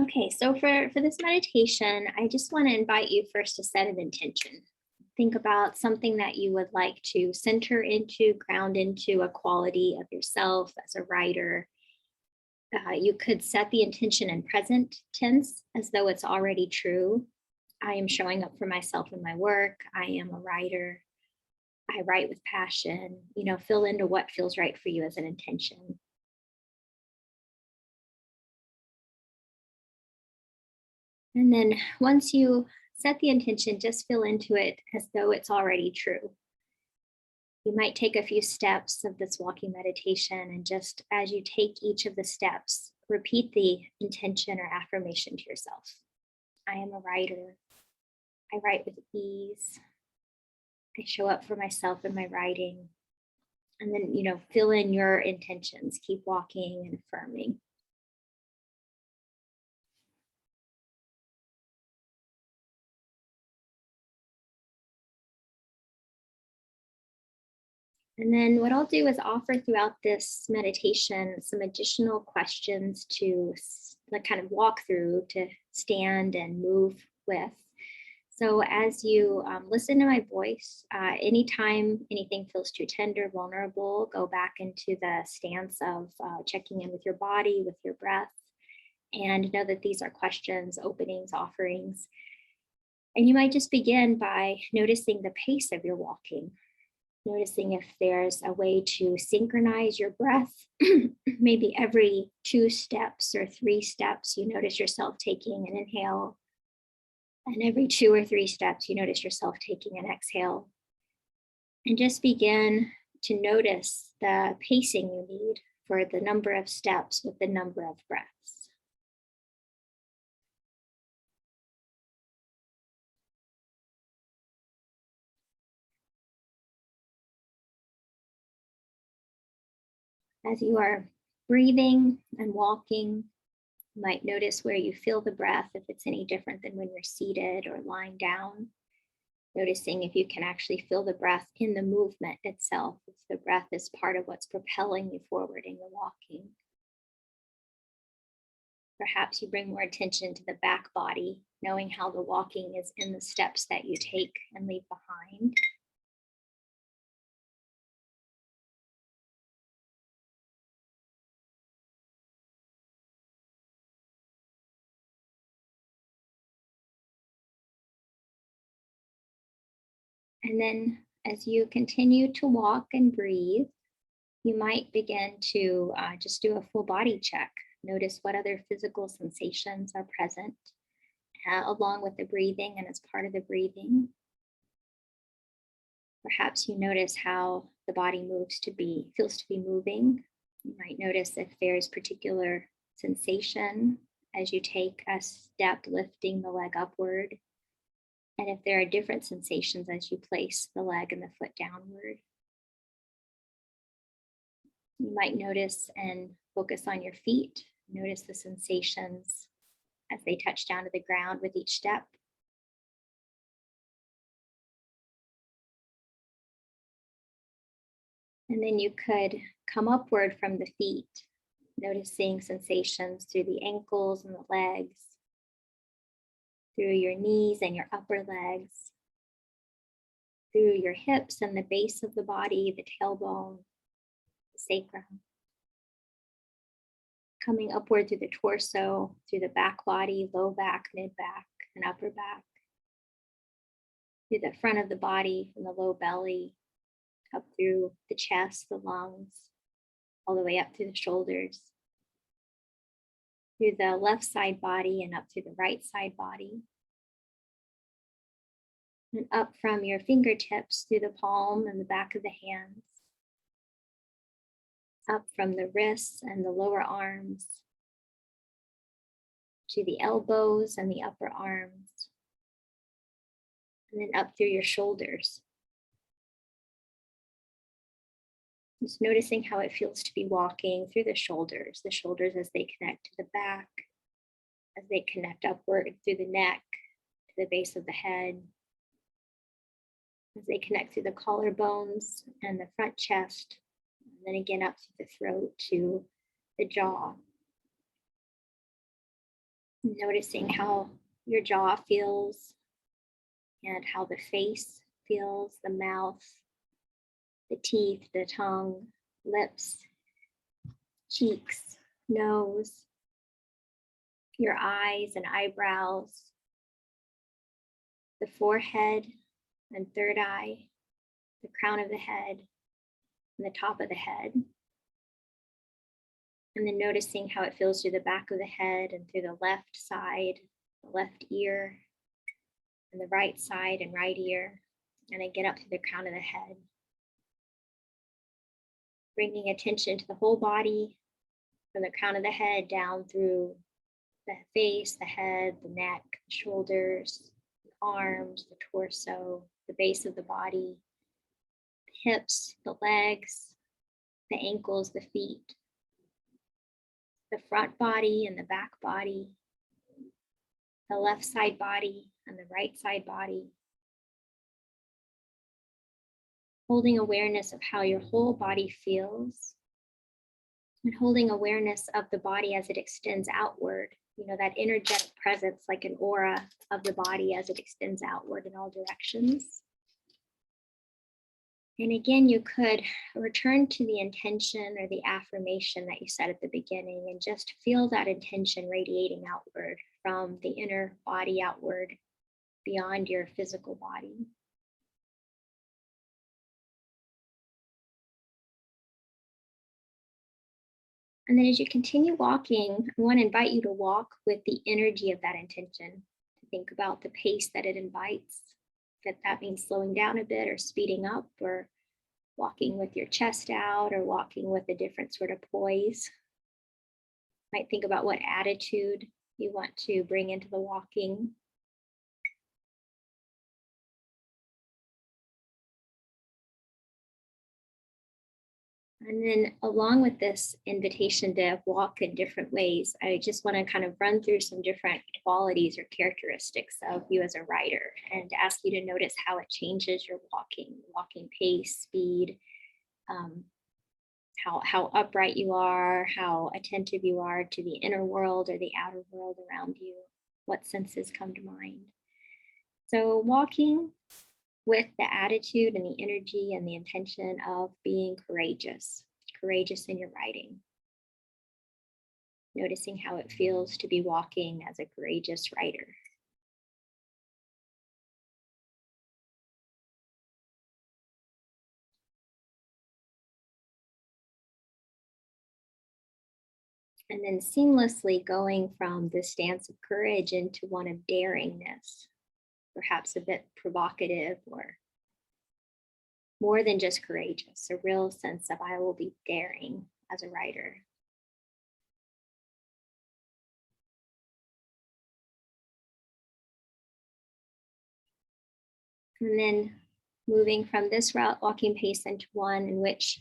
Okay, so for this meditation, I just want to invite you first to set an intention. Think about something that you would like to center into, ground into a quality of yourself as a writer. You could set the intention in present tense as though it's already true. I am showing up for myself in my work. I am a writer. I write with passion. Fill into what feels right for you as an intention. And then once you set the intention, just feel into it as though it's already true. You might take a few steps of this walking meditation, and just as you take each of the steps, repeat the intention or affirmation to yourself. I am a writer. I write with ease. I show up for myself in my writing. And then, fill in your intentions. Keep walking and affirming. And then what I'll do is offer throughout this meditation some additional questions to like kind of walk through, to stand and move with. So as you listen to my voice, anytime anything feels too tender, vulnerable, go back into the stance of checking in with your body, with your breath, and know that these are questions, openings, offerings. And you might just begin by noticing the pace of your walking. Noticing if there's a way to synchronize your breath. Maybe every 2 steps or 3 steps, you notice yourself taking an inhale. And every 2 or 3 steps, you notice yourself taking an exhale. And just begin to notice the pacing you need for the number of steps with the number of breaths. As you are breathing and walking, you might notice where you feel the breath, if it's any different than when you're seated or lying down. Noticing if you can actually feel the breath in the movement itself, if the breath is part of what's propelling you forward in your walking. Perhaps you bring more attention to the back body, knowing how the walking is in the steps that you take and leave behind. And then as you continue to walk and breathe, you might begin to just do a full body check. Notice what other physical sensations are present along with the breathing and as part of the breathing. Perhaps you notice how the body feels to be moving. You might notice if there's particular sensation as you take a step, lifting the leg upward, and if there are different sensations as you place the leg and the foot downward. You might notice and focus on your feet. Notice the sensations as they touch down to the ground with each step. And then you could come upward from the feet, noticing sensations through the ankles and the legs, through your knees and your upper legs, through your hips and the base of the body, the tailbone, the sacrum. Coming upward through the torso, through the back body, low back, mid back, and upper back, through the front of the body, from the low belly, up through the chest, the lungs, all the way up through the shoulders, through the left side body and up through the right side body. And up from your fingertips through the palm and the back of the hands, up from the wrists and the lower arms, to the elbows and the upper arms, and then up through your shoulders. Just noticing how it feels to be walking through the shoulders as they connect to the back, as they connect upward through the neck, to the base of the head, as they connect through the collarbones and the front chest, and then again up through the throat to the jaw. Noticing how your jaw feels and how the face feels, the mouth, the teeth, the tongue, lips, cheeks, nose, your eyes and eyebrows, the forehead and third eye, the crown of the head, and the top of the head. And then noticing how it feels through the back of the head and through the left side, the left ear, and the right side and right ear. And then get up to the crown of the head. Bringing attention to the whole body, from the crown of the head down through the face, the head, the neck, the shoulders, the arms, the torso, the base of the body, the hips, the legs, the ankles, the feet, the front body and the back body, the left side body and the right side body. Holding awareness of how your whole body feels, and holding awareness of the body as it extends outward, that energetic presence, like an aura of the body as it extends outward in all directions. And again, you could return to the intention or the affirmation that you said at the beginning and just feel that intention radiating outward from the inner body outward beyond your physical body. And then as you continue walking, I want to invite you to walk with the energy of that intention, to think about the pace that it invites, that means slowing down a bit or speeding up, or walking with your chest out, or walking with a different sort of poise. You might think about what attitude you want to bring into the walking. And then along with this invitation to walk in different ways, I just want to kind of run through some different qualities or characteristics of you as a writer, and ask you to notice how it changes your walking pace, speed, how upright you are, how attentive you are to the inner world or the outer world around you, what senses come to mind. So walking with the attitude and the energy and the intention of being courageous in your writing. Noticing how it feels to be walking as a courageous writer. And then seamlessly going from the stance of courage into one of daringness, perhaps a bit provocative, or more than just courageous, a real sense of I will be daring as a writer. And then moving from this route, walking pace into one in which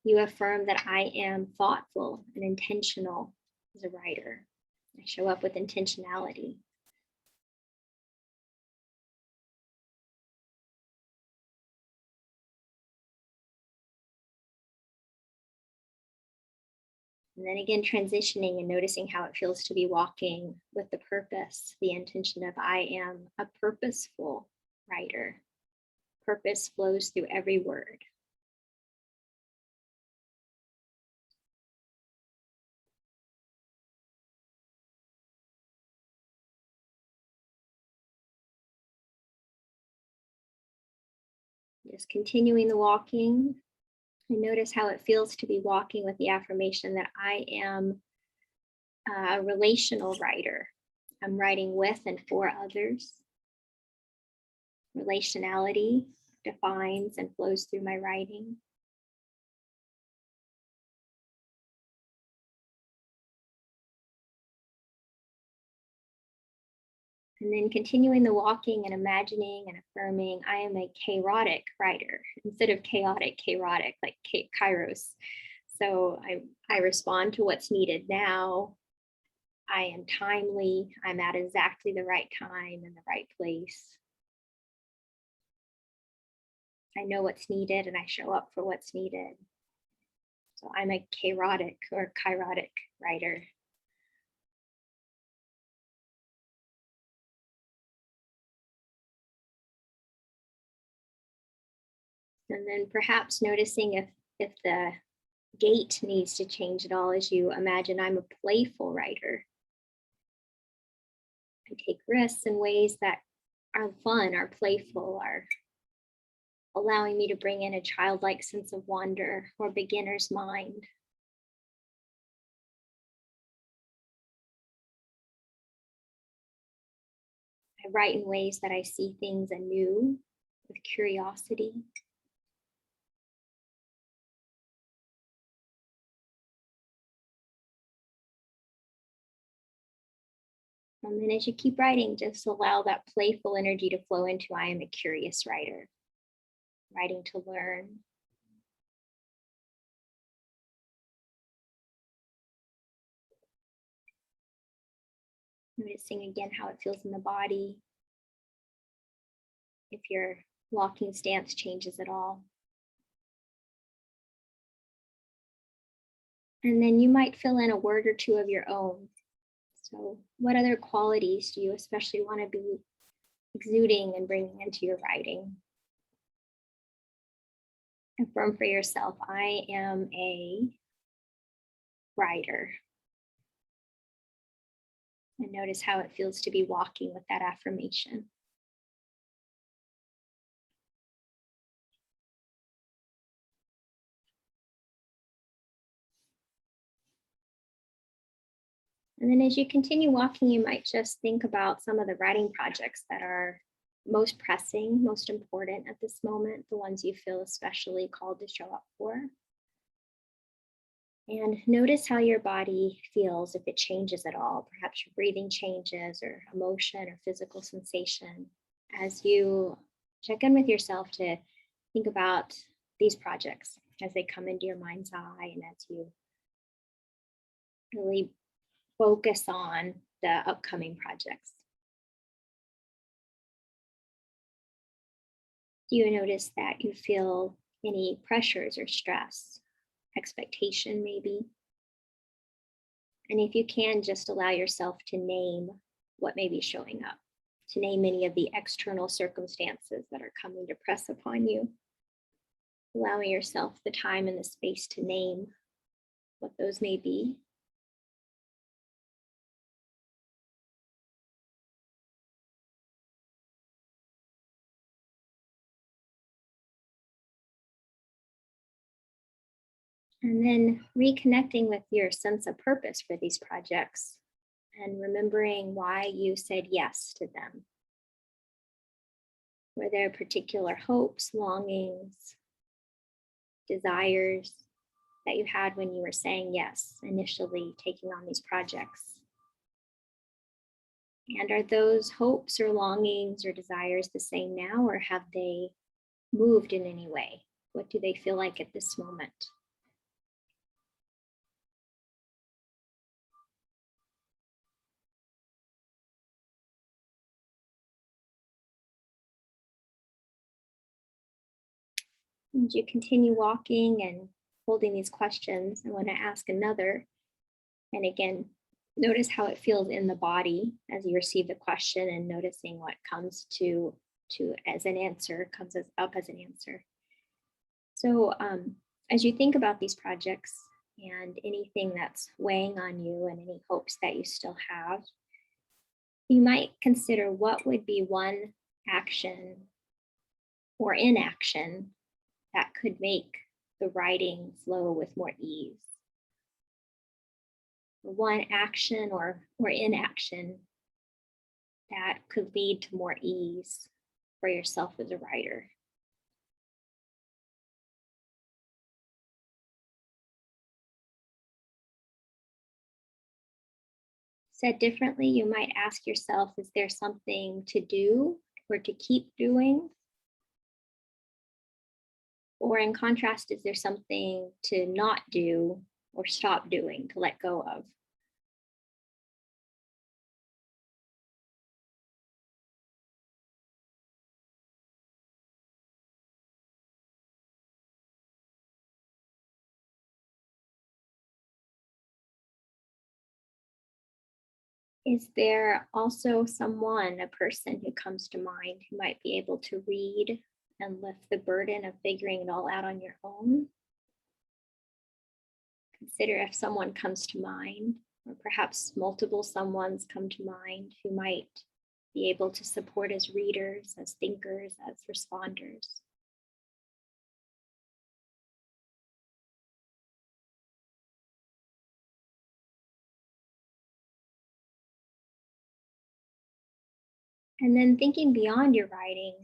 you affirm that I am thoughtful and intentional as a writer. I show up with intentionality. And then again, transitioning and noticing how it feels to be walking with the purpose, the intention of I am a purposeful writer. Purpose flows through every word. Just continuing the walking. And notice how it feels to be walking with the affirmation that I am a relational writer. I'm writing with and for others. Relationality defines and flows through my writing. And then continuing the walking and imagining and affirming, I am a chaotic writer instead of chaotic, like kairos. So I respond to what's needed now. I am timely. I'm at exactly the right time in the right place. I know what's needed and I show up for what's needed. So I'm a chaotic or kairotic writer. And then perhaps noticing if the gait needs to change at all as you imagine I'm a playful writer. I take risks in ways that are fun, are playful, are allowing me to bring in a childlike sense of wonder or beginner's mind. I write in ways that I see things anew with curiosity. And then as you keep writing, just allow that playful energy to flow into I am a curious writer, writing to learn. Noticing again how it feels in the body, if your walking stance changes at all. And then you might fill in a word or two of your own. So what other qualities do you especially want to be exuding and bringing into your writing? Affirm for yourself, I am a writer. And notice how it feels to be walking with that affirmation. And then as you continue walking, you might just think about some of the writing projects that are most pressing, most important at this moment, the ones you feel especially called to show up for. And notice how your body feels, if it changes at all. Perhaps your breathing changes, or emotion or physical sensation, as you check in with yourself to think about these projects as they come into your mind's eye, and as you really focus on the upcoming projects. Do you notice that you feel any pressures or stress, expectation maybe? And if you can, just allow yourself to name what may be showing up, to name any of the external circumstances that are coming to press upon you. Allowing yourself the time and the space to name what those may be. And then reconnecting with your sense of purpose for these projects and remembering why you said yes to them. Were there particular hopes, longings, desires that you had when you were saying yes, initially taking on these projects? And are those hopes or longings or desires the same now, or have they moved in any way? What do they feel like at this moment? As you continue walking and holding these questions, I want to ask another. And again, notice how it feels in the body as you receive the question, and noticing what comes to as an answer, comes up as an answer. So as you think about these projects and anything that's weighing on you and any hopes that you still have, you might consider what would be one action or inaction that could make the writing flow with more ease. One action or inaction that could lead to more ease for yourself as a writer. Said differently, you might ask yourself, is there something to do or to keep doing? Or in contrast, is there something to not do or stop doing, to let go of? Is there also someone, a person who comes to mind who might be able to read and lift the burden of figuring it all out on your own. Consider if someone comes to mind, or perhaps multiple someones come to mind who might be able to support as readers, as thinkers, as responders. And then thinking beyond your writing,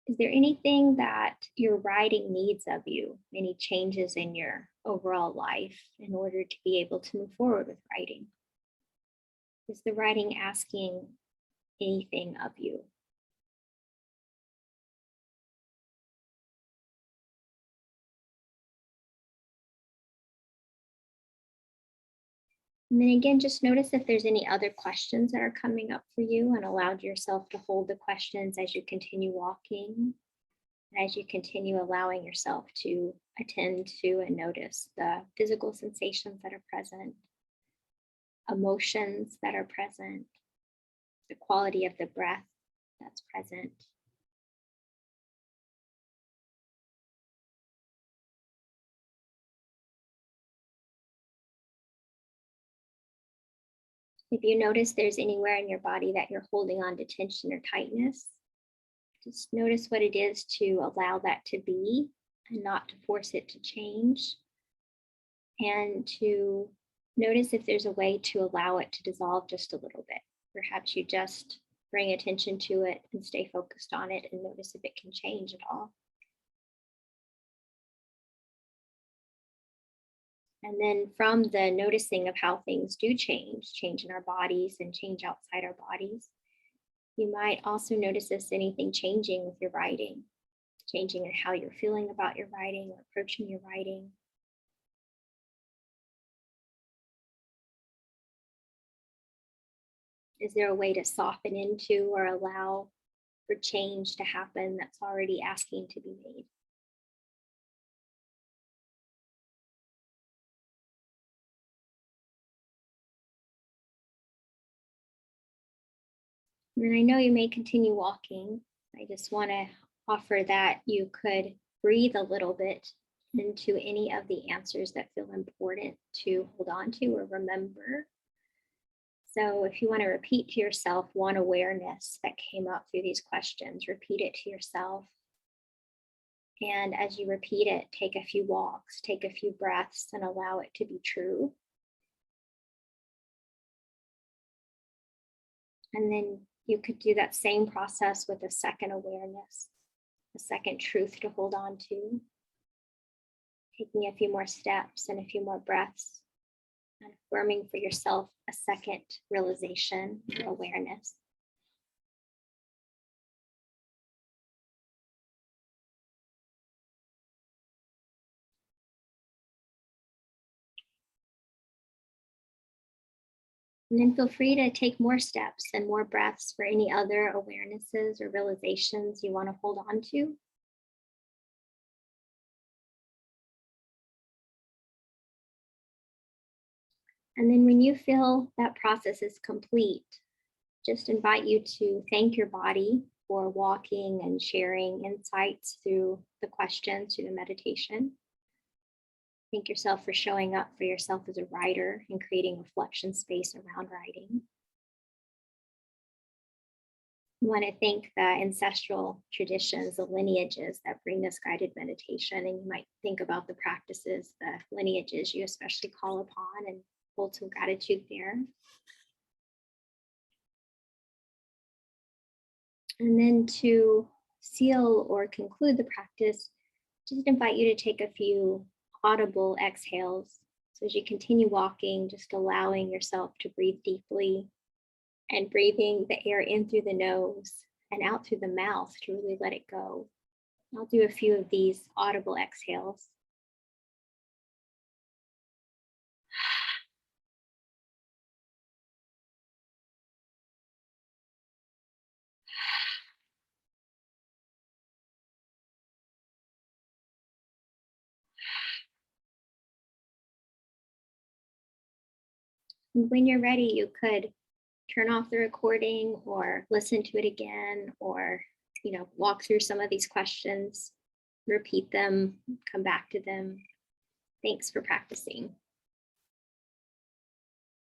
is there anything that your writing needs of you? Any changes in your overall life in order to be able to move forward with writing? Is the writing asking anything of you? And then again, just notice if there's any other questions that are coming up for you, and allow yourself to hold the questions as you continue walking, and as you continue allowing yourself to attend to and notice the physical sensations that are present, emotions that are present, the quality of the breath that's present. If you notice there's anywhere in your body that you're holding on to tension or tightness, just notice what it is to allow that to be and not to force it to change. And to notice if there's a way to allow it to dissolve just a little bit. Perhaps you just bring attention to it and stay focused on it and notice if it can change at all. And then from the noticing of how things do change in our bodies and change outside our bodies, you might also notice if anything changing with your writing, changing in how you're feeling about your writing or approaching your writing. Is there a way to soften into or allow for change to happen that's already asking to be made? And I know you may continue walking. I just want to offer that you could breathe a little bit into any of the answers that feel important to hold on to or remember. So if you want to repeat to yourself one awareness that came up through these questions, repeat it to yourself. And as you repeat it, take a few walks, take a few breaths, and allow it to be true. And then you could do that same process with a second awareness, a second truth to hold on to. Taking a few more steps and a few more breaths, and affirming for yourself a second realization or awareness. And then feel free to take more steps and more breaths for any other awarenesses or realizations you want to hold on to. And then when you feel that process is complete, just invite you to thank your body for walking and sharing insights through the questions, through the meditation. Thank yourself for showing up for yourself as a writer and creating reflection space around writing. I want to thank the ancestral traditions, the lineages that bring this guided meditation. And you might think about the practices, the lineages you especially call upon, and hold some gratitude there. And then to seal or conclude the practice, just invite you to take a few audible exhales. So as you continue walking, just allowing yourself to breathe deeply and breathing the air in through the nose and out through the mouth to really let it go. I'll do a few of these audible exhales. And when you're ready, you could turn off the recording or listen to it again, or walk through some of these questions, repeat them, come back to them. Thanks for practicing.